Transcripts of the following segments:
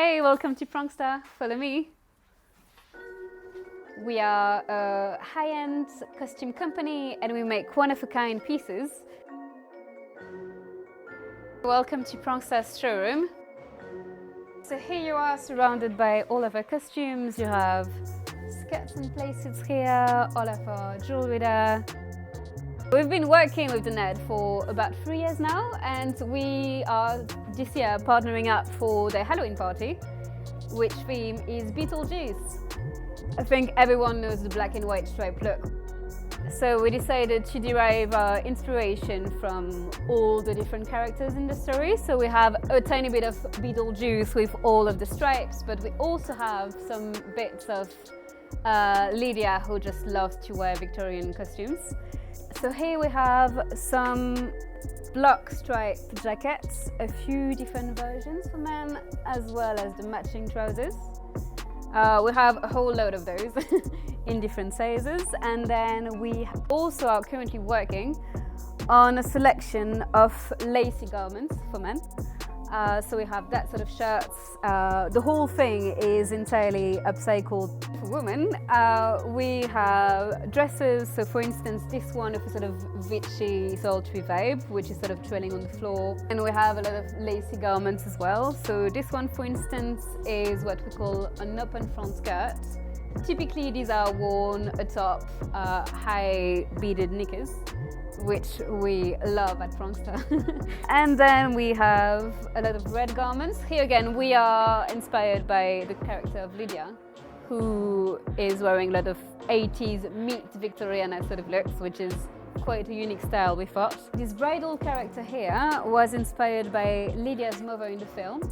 Hey, welcome to Prankster. Follow me. We are a high-end costume company and we make one-of-a-kind pieces. Welcome to Prankster's showroom. So here you are surrounded by all of our costumes. You have skirts and playsuits here, all of our jewelry there. We've been working with the Ned for about 3 years now, and we are this year partnering up for their Halloween party, which theme is Beetlejuice. I think everyone knows the black and white striped look. So we decided to derive our inspiration from all the different characters in the story. So we have a tiny bit of Beetlejuice with all of the stripes, but we also have some bits of Lydia, who just loves to wear Victorian costumes. So here we have some block striped jackets, a few different versions for men, as well as the matching trousers. We have a whole load of those in different sizes, and then we also are currently working on a selection of lacy garments for men. So we have that sort of shirts. The whole thing is entirely upcycled. For women, we have dresses. So for instance, this one of a sort of Vichy sultry vibe, which is sort of trailing on the floor. And we have a lot of lacy garments as well. So this one, for instance, is what we call an open front skirt. Typically, these are worn atop high beaded knickers, which we love at Prankster. And then we have a lot of red garments. Here again, we are inspired by the character of Lydia, who is wearing a lot of 80s meet Victoriana sort of looks, which is quite a unique style, we thought. This bridal character here was inspired by Lydia's mother in the film.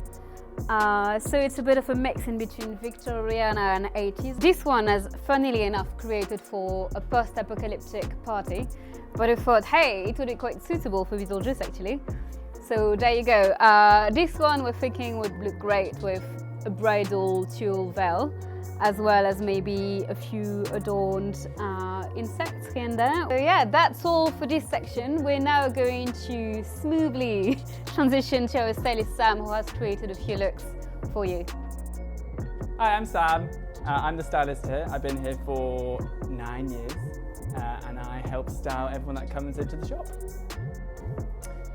So it's a bit of a mix in between Victoriana and 80s. This one is, funnily enough, created for a post-apocalyptic party, but I thought, hey, it would be quite suitable for Beetlejuice actually. So there you go. This one we're thinking would look great with a bridal tulle veil, as well as maybe a few adorned insects here and there. So yeah, that's all for this section. We're now going to smoothly transition to our stylist Sam, who has created a few looks for you. Hi, I'm Sam. I'm the stylist here. I've been here for 9 years and I help style everyone that comes into the shop.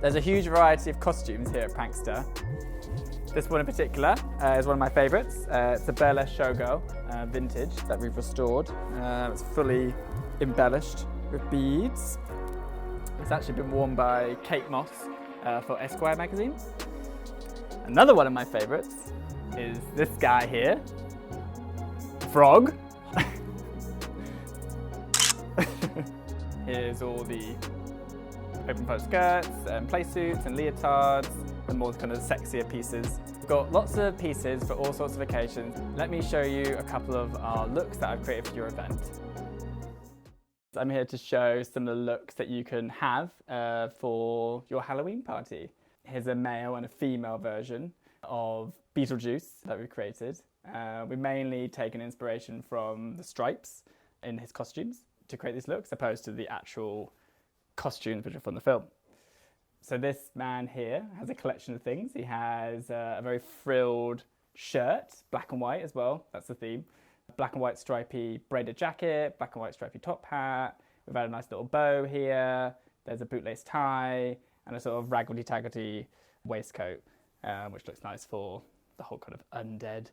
There's a huge variety of costumes here at Prankster. This one in particular is one of my favourites. It's a burlesque showgirl, vintage, that we've restored. It's fully embellished with beads. It's actually been worn by Kate Moss for Esquire magazine. Another one of my favourites is this guy here, Frog. Here's all the open front skirts and playsuits and leotards, and more kind of sexier pieces. We've got lots of pieces for all sorts of occasions. Let me show you a couple of our looks that I've created for your event. I'm here to show some of the looks that you can have for your Halloween party. Here's a male and a female version of Beetlejuice that we've created. We mainly taken inspiration from the stripes in his costumes to create these looks, opposed to the actual costumes which are from the film. So this man here has a collection of things. He has a very frilled shirt, black and white as well, that's the theme. Black and white stripy braided jacket, black and white stripy top hat. We've had a nice little bow here. There's a bootlace tie and a sort of raggedy-taggedy waistcoat, which looks nice for the whole kind of undead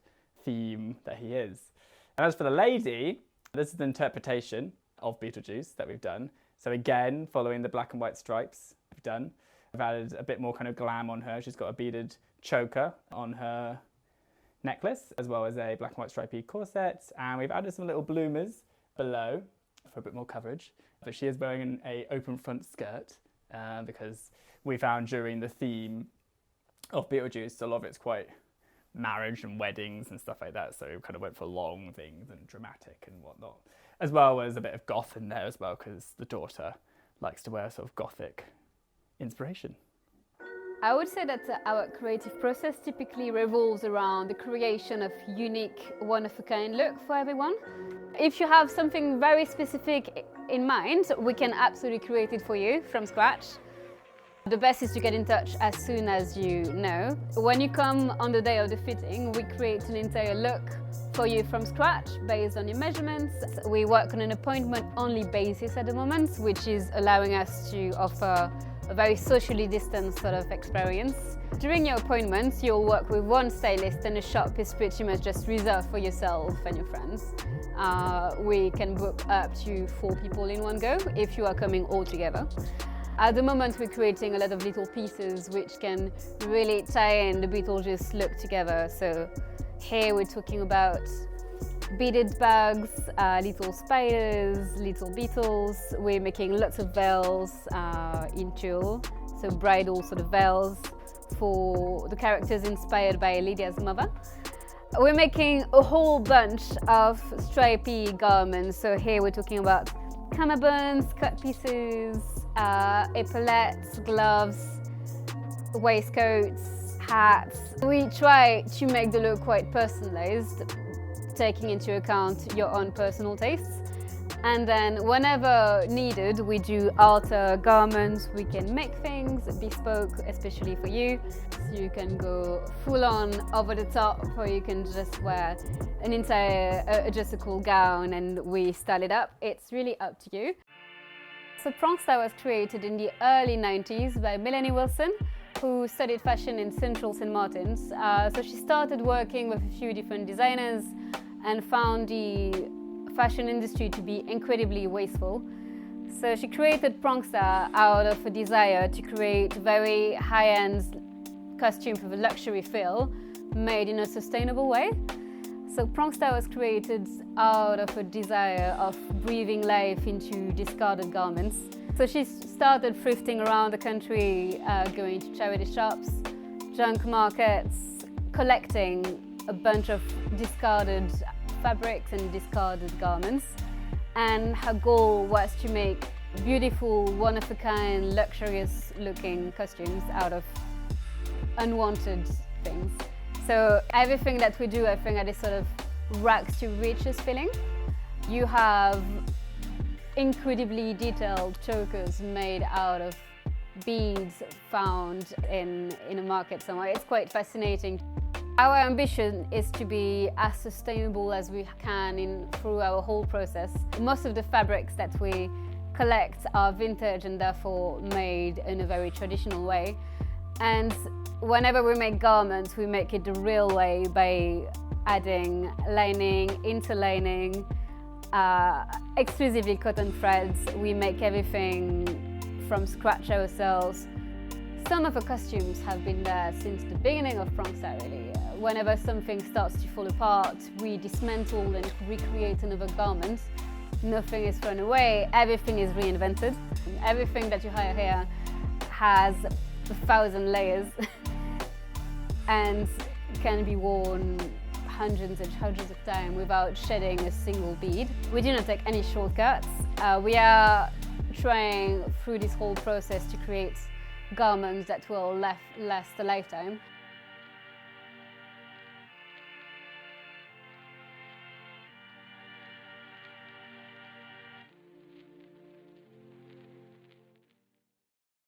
theme that he is. And as for the lady, this is the interpretation of Beetlejuice that we've done. So again, following the black and white stripes we've done. I've added a bit more kind of glam on her. She's got a beaded choker on her necklace, as well as a black and white stripy corset. And we've added some little bloomers below for a bit more coverage. But she is wearing an open front skirt because we found during the theme of Beetlejuice, a lot of it's quite marriage and weddings and stuff like that. So we kind of went for long things and dramatic and whatnot, as well as a bit of goth in there as well, because the daughter likes to wear sort of gothic inspiration. I would say that our creative process typically revolves around the creation of unique, one-of-a-kind look for everyone. If you have something very specific in mind, we can absolutely create it for you from scratch. The best is to get in touch as soon as you know. When you come on the day of the fitting, we create an entire look for you from scratch based on your measurements. We work on an appointment-only basis at the moment, which is allowing us to offer a very socially distanced sort of experience. During your appointments, you'll work with one stylist and the shop is pretty much just reserved for yourself and your friends. We can book up to 4 people in one go if you are coming all together. At the moment, we're creating a lot of little pieces which can really tie in the Beetlejuice look together. So here we're talking about beaded bags, little spiders, little beetles. We're making lots of veils in tulle, so bridal sort of veils for the characters inspired by Lydia's mother. We're making a whole bunch of stripy garments. So here we're talking about cummerbunds, cut pieces, epaulettes, gloves, waistcoats, hats. We try to make the look quite personalized, taking into account your own personal tastes. And then whenever needed, we do alter garments. We can make things bespoke, especially for you. So you can go full on over the top, or you can just wear an entire adjustable gown and we style it up. It's really up to you. So Prankster was created in the early 90s by Melanie Wilson, who studied fashion in Central St. Martin's. So she started working with a few different designers and found the fashion industry to be incredibly wasteful. So she created Prankster out of a desire to create very high-end costumes with a luxury feel, made in a sustainable way. So Prankster was created out of a desire of breathing life into discarded garments. So she started thrifting around the country, going to charity shops, junk markets, collecting a bunch of discarded fabrics and discarded garments. And her goal was to make beautiful, one-of-a-kind, luxurious-looking costumes out of unwanted things. So everything that we do, I think, at this sort of rags to riches feeling. You have incredibly detailed chokers made out of beads found in a market somewhere. It's quite fascinating. Our ambition is to be as sustainable as we can through our whole process. Most of the fabrics that we collect are vintage and therefore made in a very traditional way. And whenever we make garments, we make it the real way by adding lining, interlining, exclusively cotton threads. We make everything from scratch ourselves. Some of the costumes have been there since the beginning of Prankster, really. Whenever something starts to fall apart, we dismantle and recreate another garment. Nothing is thrown away, everything is reinvented. Everything that you hire here has 1,000 layers and can be worn hundreds and hundreds of times without shedding a single bead. We do not take any shortcuts. We are trying through this whole process to create garments that will last a lifetime.